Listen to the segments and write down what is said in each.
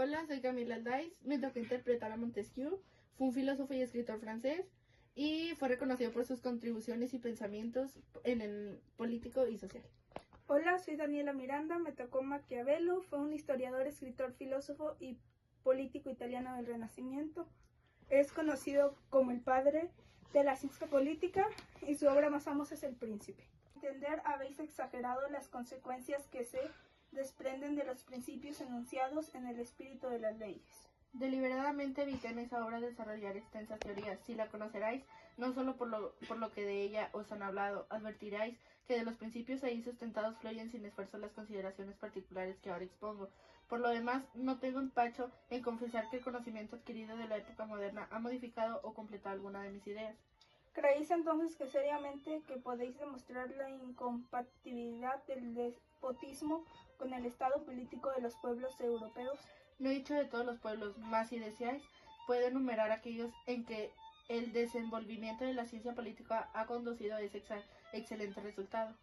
Hola, soy Camila Aldaïs, me tocó interpretar a Montesquieu, fue un filósofo y escritor francés y fue reconocido por sus contribuciones y pensamientos en el político y social. Hola, soy Daniela Miranda, me tocó Maquiavelo, fue un historiador, escritor, filósofo y político italiano del Renacimiento. Es conocido como el padre de la ciencia política y su obra más famosa es El Príncipe. Entender, habéis exagerado las consecuencias que se desprenden de los principios enunciados en el espíritu de las leyes. Deliberadamente evité en esa obra desarrollar extensas teorías. Si la conoceráis, no solo por lo que de ella os han hablado, advertiráis que de los principios ahí sustentados fluyen sin esfuerzo las consideraciones particulares que ahora expongo. Por lo demás, no tengo empacho en confesar que el conocimiento adquirido de la época moderna ha modificado o completado alguna de mis ideas. ¿Creéis entonces que seriamente que podéis demostrar la incompatibilidad del despotismo con el estado político de los pueblos europeos? No he dicho de todos los pueblos, mas si deseáis, puedo enumerar aquellos en que el desenvolvimiento de la ciencia política ha conducido a ese excelente resultado.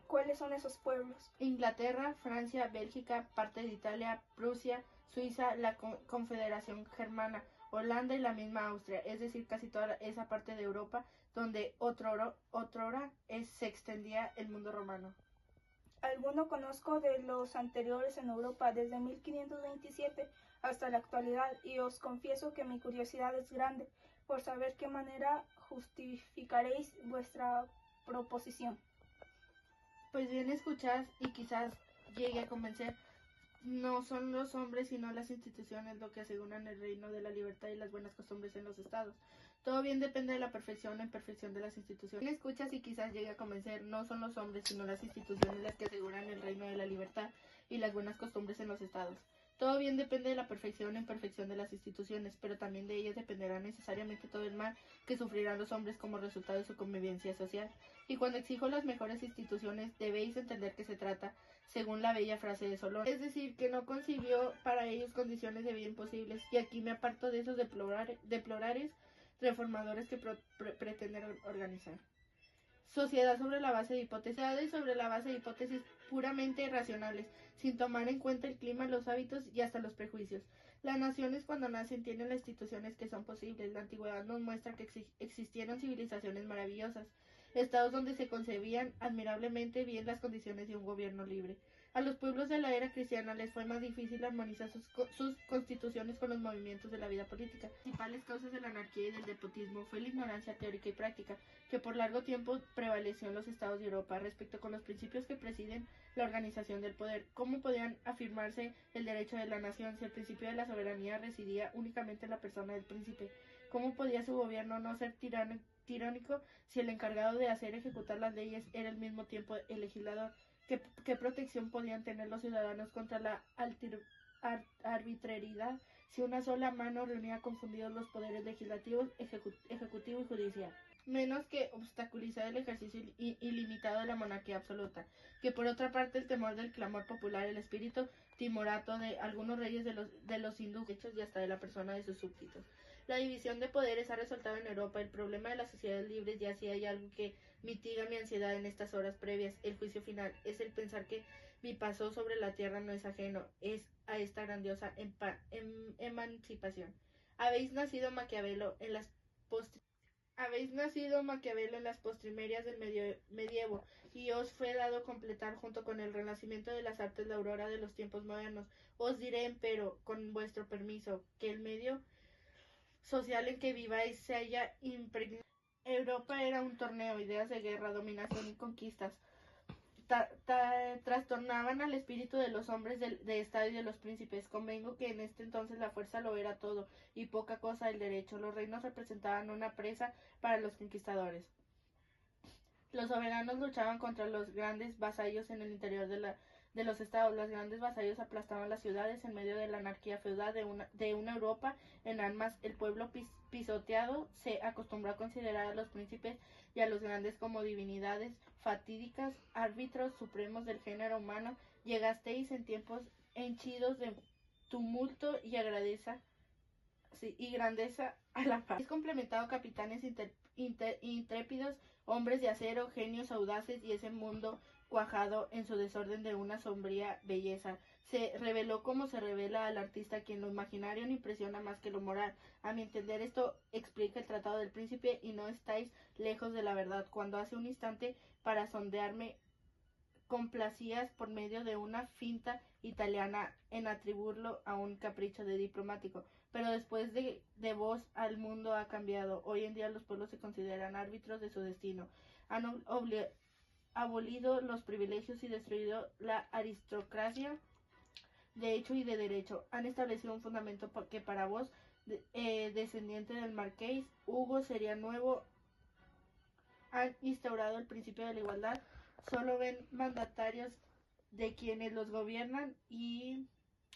¿Cuáles son esos pueblos? Inglaterra, Francia, Bélgica, parte de Italia, Prusia, Suiza, la Confederación Germana, Holanda y la misma Austria, es decir, casi toda esa parte de Europa donde otrora se extendía el mundo romano. Alguno conozco de los anteriores en Europa desde 1527 hasta la actualidad y os confieso que mi curiosidad es grande por saber qué manera justificaréis vuestra proposición. Pues bien, escuchad y quizás llegue a convencer. No son los hombres sino las instituciones lo que aseguran el reino de la libertad y las buenas costumbres en los estados. Todo bien depende de la perfección o imperfección de las instituciones. Escuchas y quizás llegue a convencer, no son los hombres sino las instituciones las que aseguran el reino de la libertad y las buenas costumbres en los estados. Todo bien depende de la perfección o imperfección de las instituciones, pero también de ellas dependerá necesariamente todo el mal que sufrirán los hombres como resultado de su convivencia social. Y cuando exijo las mejores instituciones, debéis entender que se trata, según la bella frase de Solón, es decir, que no concibió para ellos condiciones de bien posibles, y aquí me aparto de esos deplorares reformadores que pretenden organizar. Sociedad sobre la base de hipótesis puramente racionales, sin tomar en cuenta el clima, los hábitos y hasta los prejuicios. Las naciones cuando nacen tienen las instituciones que son posibles. La antigüedad nos muestra que existieron civilizaciones maravillosas, estados donde se concebían admirablemente bien las condiciones de un gobierno libre. A los pueblos de la era cristiana les fue más difícil armonizar sus constituciones con los movimientos de la vida política. Las principales causas de la anarquía y del despotismo fue la ignorancia teórica y práctica, que por largo tiempo prevaleció en los estados de Europa respecto con los principios que presiden la organización del poder. ¿Cómo podían afirmarse el derecho de la nación si el principio de la soberanía residía únicamente en la persona del príncipe? ¿Cómo podía su gobierno no ser tiránico si el encargado de hacer ejecutar las leyes era al mismo tiempo el legislador? ¿Qué protección podían tener los ciudadanos contra la arbitrariedad si una sola mano reunía confundidos los poderes legislativo, ejecutivo y judicial? Menos que obstaculizar el ejercicio ilimitado de la monarquía absoluta, que por otra parte el temor del clamor popular, el espíritu timorato de algunos reyes de los hindúes y hasta de la persona de sus súbditos. La división de poderes ha resultado en Europa el problema de las sociedades libres, y así hay algo que mitiga mi ansiedad en estas horas previas. El juicio final es el pensar que mi paso sobre la tierra no es ajeno es a esta grandiosa emancipación. Habéis nacido Maquiavelo en las postrimerías del medievo, y os fue dado completar junto con el renacimiento de las artes la aurora de los tiempos modernos. Os diré, empero, con vuestro permiso, que el medio social en que viváis se haya impregnado. Europa era un torneo, ideas de guerra, dominación y conquistas trastornaban al espíritu de los hombres de estado y de los príncipes. Convengo que en este entonces la fuerza lo era todo, y poca cosa el derecho. Los reinos representaban una presa para los conquistadores. Los soberanos luchaban contra los grandes vasallos en el interior de los estados. Los grandes vasallos aplastaban las ciudades en medio de la anarquía feudal de una Europa en armas. El pueblo pisoteado se acostumbró a considerar a los príncipes y a los grandes como divinidades fatídicas, árbitros supremos del género humano. Llegasteis en tiempos henchidos de tumulto y grandeza a la paz. Es complementado capitanes intrépidos, hombres de acero, genios audaces, y ese mundo cuajado en su desorden de una sombría belleza. Se reveló como se revela al artista, quien lo imaginario no impresiona más que lo moral. A mi entender, esto explica el Tratado del Príncipe y no estáis lejos de la verdad. Cuando hace un instante, para sondearme, complacías por medio de una finta italiana en atribuirlo a un capricho de diplomático. Pero después de vos, al mundo ha cambiado. Hoy en día los pueblos se consideran árbitros de su destino. Han abolido los privilegios y destruido la aristocracia de hecho y de derecho. Han establecido un fundamento que para vos, descendiente del marqués Hugo, sería nuevo. Han instaurado el principio de la igualdad. Solo ven mandatarios de quienes los gobiernan y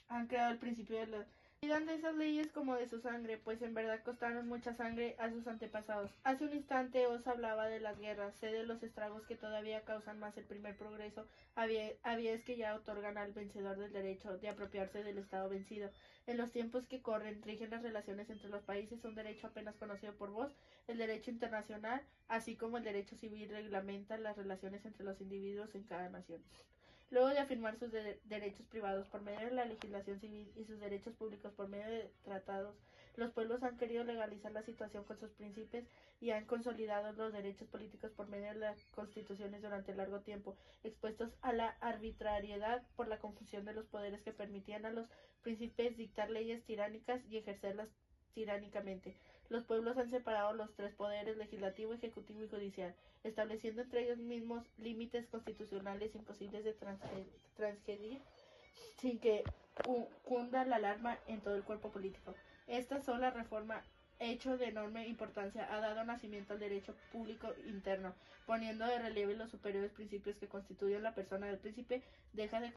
han creado el principio de la cuidan de esas leyes como de su sangre, pues en verdad costaron mucha sangre a sus antepasados. Hace un instante os hablaba de las guerras, sé de los estragos que todavía causan más el primer progreso, había que ya otorgan al vencedor del derecho de apropiarse del estado vencido. En los tiempos que corren, rigen las relaciones entre los países, un derecho apenas conocido por vos, el derecho internacional, así como el derecho civil reglamenta las relaciones entre los individuos en cada nación. Luego de afirmar sus derechos privados por medio de la legislación civil y sus derechos públicos por medio de tratados, los pueblos han querido legalizar la situación con sus príncipes y han consolidado los derechos políticos por medio de las constituciones durante largo tiempo, expuestos a la arbitrariedad por la confusión de los poderes que permitían a los príncipes dictar leyes tiránicas y ejercerlas tiránicamente. Los pueblos han separado los tres poderes, legislativo, ejecutivo y judicial, estableciendo entre ellos mismos límites constitucionales imposibles de transgredir sin que cunda la alarma en todo el cuerpo político. Esta sola reforma, hecho de enorme importancia, ha dado nacimiento al derecho público interno, poniendo de relieve los superiores principios que constituyen la persona del príncipe, deja de